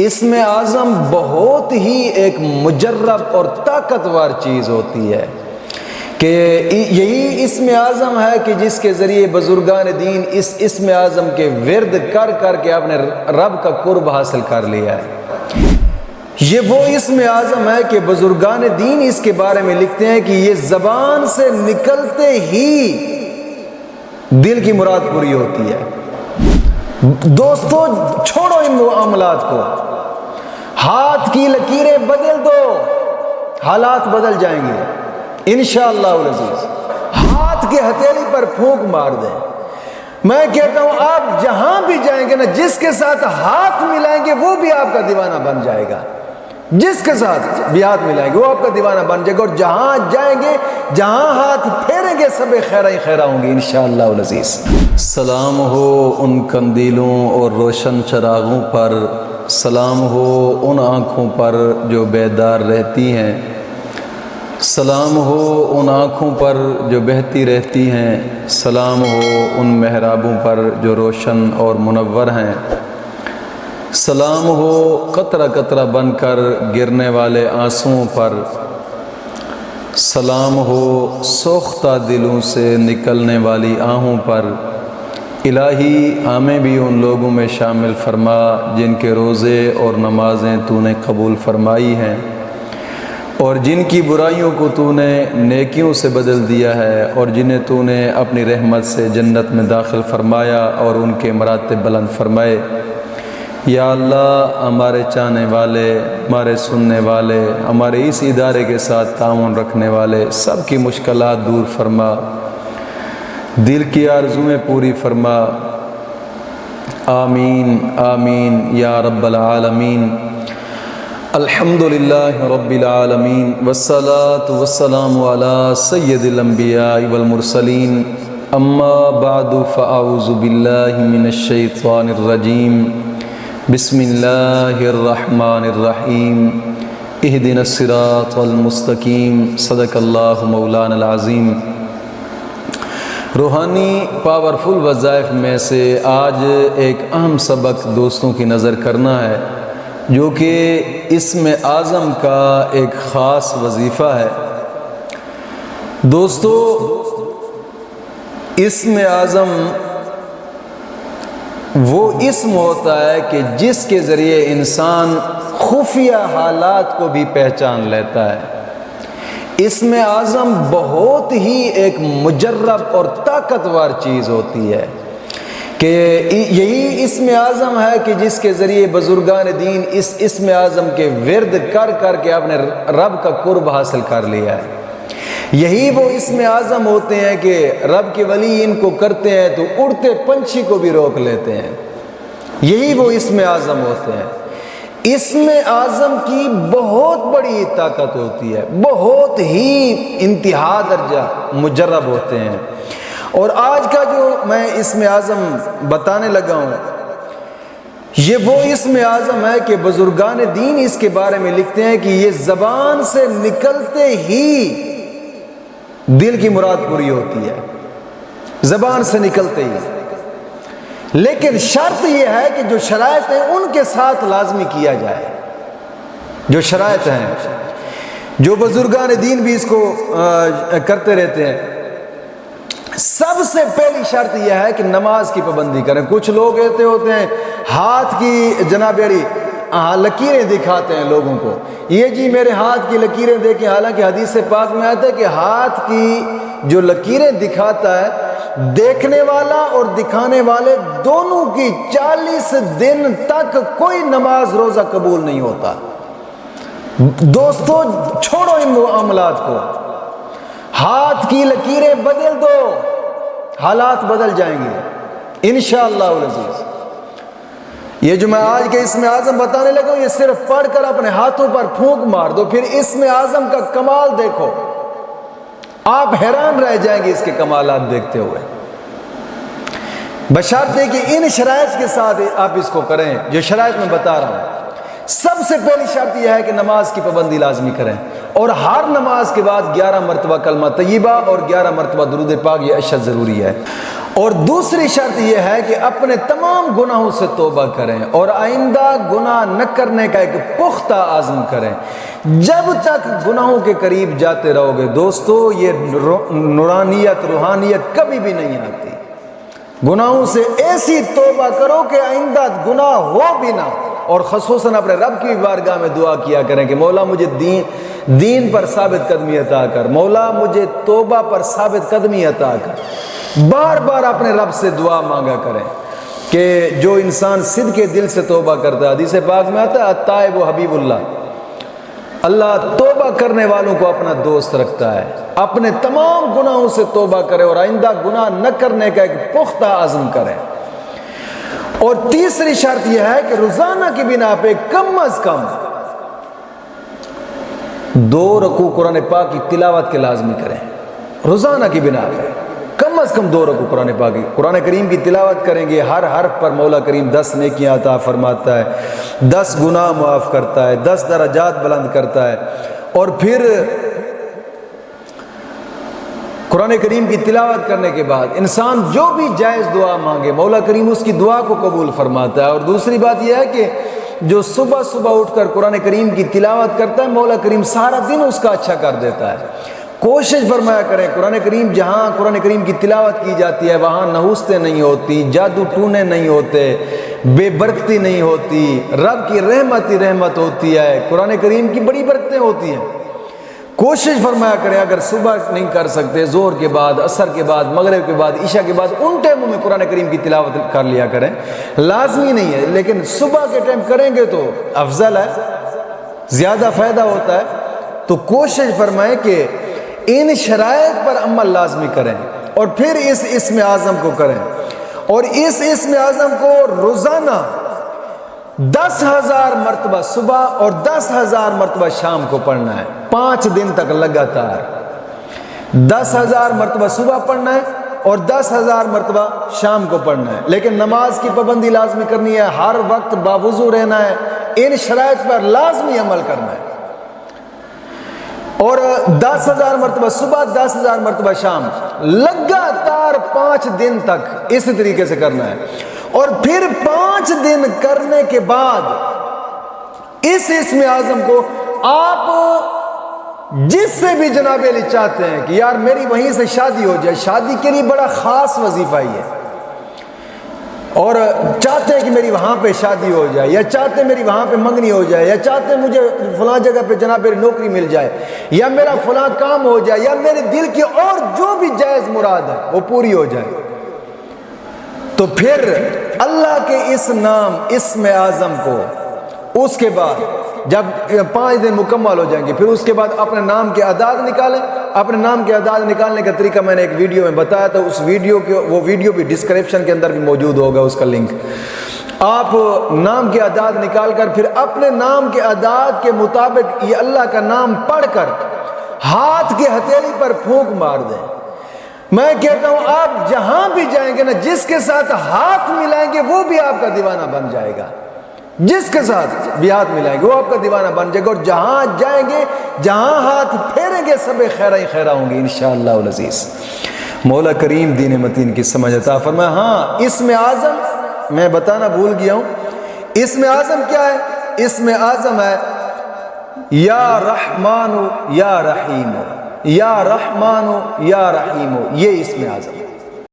اسم اعظم بہت ہی ایک مجرب اور طاقتور چیز ہوتی ہے کہ یہی اسم اعظم ہے کہ جس کے ذریعے بزرگان دین اس اسم اعظم کے ورد کر کر کے اپنے رب کا قرب حاصل کر لیا ہے۔ یہ وہ اسم اعظم ہے کہ بزرگان دین اس کے بارے میں لکھتے ہیں کہ یہ زبان سے نکلتے ہی دل کی مراد پوری ہوتی ہے۔ دوستو چھوڑو ان معاملات کو، ہاتھ کی لکیریں بدل دو، حالات بدل جائیں گے انشاءاللہ العزیز۔ ہاتھ کی ہتھیلی پر پھونک مار دیں۔ میں کہتا ہوں آپ جہاں بھی جائیں گے نا، جس کے ساتھ ہاتھ ملائیں گے وہ بھی آپ کا دیوانہ بن جائے گا، جس کے ساتھ بھی ہاتھ ملائیں گے وہ آپ کا دیوانہ بن جائے گا، اور جہاں جائیں گے جہاں ہاتھ پھیریں گے سب خیرہ ہی خیرہ ہوں گے انشاءاللہ العزیز۔ سلام ہو ان قندیلوں اور روشن چراغوں پر، سلام ہو ان آنکھوں پر جو بیدار رہتی ہیں، سلام ہو ان آنکھوں پر جو بہتی رہتی ہیں، سلام ہو ان محرابوں پر جو روشن اور منور ہیں، سلام ہو قطرہ قطرہ بن کر گرنے والے آنسوؤں پر، سلام ہو سوختہ دلوں سے نکلنے والی آہوں پر۔ الہی ہمیں بھی ان لوگوں میں شامل فرما جن کے روزے اور نمازیں تو نے قبول فرمائی ہیں، اور جن کی برائیوں کو تو نے نیکیوں سے بدل دیا ہے، اور جنہیں تو نے اپنی رحمت سے جنت میں داخل فرمایا اور ان کے مراتب بلند فرمائے۔ یا اللہ ہمارے چاہنے والے، ہمارے سننے والے، ہمارے اس ادارے کے ساتھ تعاون رکھنے والے سب کی مشکلات دور فرما، دل کی آرزویں پوری فرما، آمین آمین یا رب العالمین۔ الحمدللہ رب العالمین، والصلاة والسلام علی سید الانبیاء والمرسلین، اما بعد فاعوذ باللہ من الشیطان الرجیم، بسم اللہ الرحمن الرحیم، اہدنا الصراط المستقیم، صدق اللہ مولانا العظیم۔ روحانی پاورفل وظائف میں سے آج ایک اہم سبق دوستوں کی نظر کرنا ہے، جو کہ اسم اعظم کا ایک خاص وظیفہ ہے۔ دوستو اسم اعظم وہ اسم ہوتا ہے کہ جس کے ذریعے انسان خفیہ حالات کو بھی پہچان لیتا ہے۔ اسم اعظم بہت ہی ایک مجرب اور طاقتور چیز ہوتی ہے کہ یہی اسم اعظم ہے کہ جس کے ذریعے بزرگان دین اس اسم اعظم کے ورد کر کر کے اپنے رب کا قرب حاصل کر لیا ہے۔ یہی وہ اسم اعظم ہوتے ہیں کہ رب کے ولی ان کو کرتے ہیں تو اڑتے پنچھی کو بھی روک لیتے ہیں۔ یہی وہ اسم اعظم ہوتے ہیں۔ اسم اعظم کی بہت بڑی طاقت ہوتی ہے، بہت ہی انتہا درجہ مجرب ہوتے ہیں۔ اور آج کا جو میں اسم اعظم بتانے لگا ہوں، یہ وہ اسم اعظم ہے کہ بزرگان دین اس کے بارے میں لکھتے ہیں کہ یہ زبان سے نکلتے ہی دل کی مراد پوری ہوتی ہے، زبان سے نکلتے ہی۔ لیکن شرط یہ ہے کہ جو شرائط ہیں ان کے ساتھ لازمی کیا جائے، جو شرائط ہیں، جو بزرگان دین بھی اس کو کرتے رہتے ہیں۔ سب سے پہلی شرط یہ ہے کہ نماز کی پابندی کریں۔ کچھ لوگ ایسے ہوتے ہیں ہاتھ کی جناب اڑی لکیریں دکھاتے ہیں لوگوں کو، یہ جی میرے ہاتھ کی لکیریں دیکھیں، حالانکہ حدیث پاک میں آتا ہے کہ ہاتھ کی جو لکیریں دکھاتا ہے، دیکھنے والا اور دکھانے والے دونوں کی 40 دن تک کوئی نماز روزہ قبول نہیں ہوتا۔ دوستو چھوڑو ان معاملات کو، ہاتھ کی لکیریں بدل دو، حالات بدل جائیں گے انشاءاللہ العزیز۔ یہ جو میں آج کے اسم اعظم بتانے لگا ہوں، یہ صرف پڑھ کر اپنے ہاتھوں پر پھونک مار دو، پھر اسم اعظم کا کمال دیکھو، آپ حیران رہ جائیں گے اس کے کمالات دیکھتے ہوئے۔ بشرطے کہ ان شرائط کے ساتھ آپ اس کو کریں جو شرائط میں بتا رہا ہوں۔ سب سے پہلی شرط یہ ہے کہ نماز کی پابندی لازمی کریں، اور ہر نماز کے بعد 11 مرتبہ کلمہ طیبہ اور 11 مرتبہ درود پاک، یہ اشد ضروری ہے۔ اور دوسری شرط یہ ہے کہ اپنے تمام گناہوں سے توبہ کریں اور آئندہ گناہ نہ کرنے کا ایک پختہ عزم کریں۔ جب تک گناہوں کے قریب جاتے رہو گے دوستو، یہ نورانیت، روحانیت کبھی بھی نہیں آتی۔ گناہوں سے ایسی توبہ کرو کہ آئندہ گناہ ہو بھی نہ، اور خصوصاً اپنے رب کی بارگاہ میں دعا کیا کریں کہ مولا مجھے دین پر ثابت قدمی عطا کر، مولا مجھے توبہ پر ثابت قدمی عطا کر۔ بار بار اپنے رب سے دعا مانگا کریں کہ جو انسان صدق کے دل سے توبہ کرتا ہے، حدیث پاک میں آتا ہے التائب و حبیب اللہ، اللہ توبہ کرنے والوں کو اپنا دوست رکھتا ہے۔ اپنے تمام گناہوں سے توبہ کرے اور آئندہ گناہ نہ کرنے کا ایک پختہ عزم کرے۔ اور تیسری شرط یہ ہے کہ روزانہ کی بنا پہ کم از کم 2 رکوع قرآن پاک کی تلاوت کے لازمی کریں۔ روزانہ کی بنا پہ کم از کم 2 رکوع قرآن پاک کی، قرآن کریم کی تلاوت کریں گے، ہر حرف پر مولا کریم 10 نیکیاں عطا فرماتا ہے، 10 گناہ معاف کرتا ہے، 10 درجات بلند کرتا ہے۔ اور پھر قرآن کریم کی تلاوت کرنے کے بعد انسان جو بھی جائز دعا مانگے مولا کریم اس کی دعا کو قبول فرماتا ہے۔ اور دوسری بات یہ ہے کہ جو صبح صبح اٹھ کر قرآن کریم کی تلاوت کرتا ہے مولا کریم سارا دن اس کا اچھا کر دیتا ہے۔ کوشش فرمایا کریں قرآن کریم، جہاں قرآن کریم کی تلاوت کی جاتی ہے وہاں نحوستیں نہیں ہوتی، جادو ٹونے نہیں ہوتے، بے برکتی نہیں ہوتی، رب کی رحمت ہی رحمت ہوتی ہے، قرآن کریم کی بڑی برکتیں ہوتی ہیں۔ کوشش فرمایا کریں اگر صبح نہیں کر سکتے، ظہر کے بعد، عصر کے بعد، مغرب کے بعد، عشاء کے بعد ان ٹائموں میں قرآن کریم کی تلاوت کر لیا کریں۔ لازمی نہیں ہے لیکن صبح کے ٹائم کریں گے تو افضل ہے، زیادہ فائدہ ہوتا ہے۔ تو کوشش فرمائیں کہ ان شرائط پر عمل لازمی کریں اور پھر اس اسم اعظم کو کریں، اور اس اسم اعظم کو روزانہ 10,000 مرتبہ صبح اور 10,000 مرتبہ شام کو پڑھنا ہے، 5 دن تک لگاتار 10,000 مرتبہ صبح پڑھنا ہے اور 10,000 مرتبہ شام کو پڑھنا ہے۔ لیکن نماز کی پابندی لازمی کرنی ہے، ہر وقت باوضو رہنا ہے، ان شرائط پر لازمی عمل کرنا ہے، اور 10,000 مرتبہ صبح 10,000 مرتبہ شام لگاتار 5 دن تک اسی طریقے سے کرنا ہے۔ اور پھر 5 دن کرنے کے بعد اس اسم اعظم کو آپ جس سے بھی جناب علی چاہتے ہیں کہ یار میری وہیں سے شادی ہو جائے، شادی کے لیے بڑا خاص وظیفہ ہی ہے، اور چاہتے ہیں کہ میری وہاں پہ شادی ہو جائے، یا چاہتے ہیں میری وہاں پہ منگنی ہو جائے، یا چاہتے ہیں مجھے فلاں جگہ پہ جناب میری نوکری مل جائے، یا میرا فلاں کام ہو جائے، یا میرے دل کی اور جو بھی جائز مراد ہے وہ پوری ہو جائے، تو پھر اللہ کے اس نام اسم اعظم کو اس کے بعد جب 5 دن مکمل ہو جائیں گے پھر اس کے بعد اپنے نام کے اعداد نکالیں۔ اپنے نام کے اعداد نکالنے کا طریقہ میں نے ایک ویڈیو میں بتایا تھا، اس ویڈیو کے وہ ویڈیو بھی ڈسکرپشن کے اندر بھی موجود ہوگا، اس کا لنک۔ آپ نام کے اعداد نکال کر پھر اپنے نام کے اعداد کے مطابق یہ اللہ کا نام پڑھ کر ہاتھ کی ہتھیلی پر پھونک مار دیں۔ میں کہتا ہوں آپ جہاں بھی جائیں گے نا، جس کے ساتھ ہاتھ ملائیں گے وہ بھی آپ کا دیوانہ بن جائے گا، جس کے ساتھ بھی ہاتھ ملائیں گے وہ آپ کا دیوانہ بن جائے گا، اور جہاں جائیں گے جہاں ہاتھ پھیریں گے سب خیرہ ہی خیرہ ہوں گے انشاءاللہ العزیز۔ مولا کریم دین متین کی سمجھ عطا فرمائے۔ ہاں اسم اعظم میں بتانا بھول گیا ہوں، اسم اعظم کیا ہے؟ اسم اعظم ہے یا رحمان یا رحیم، یا رحمان یا رحیم، یہ اسم اعظم۔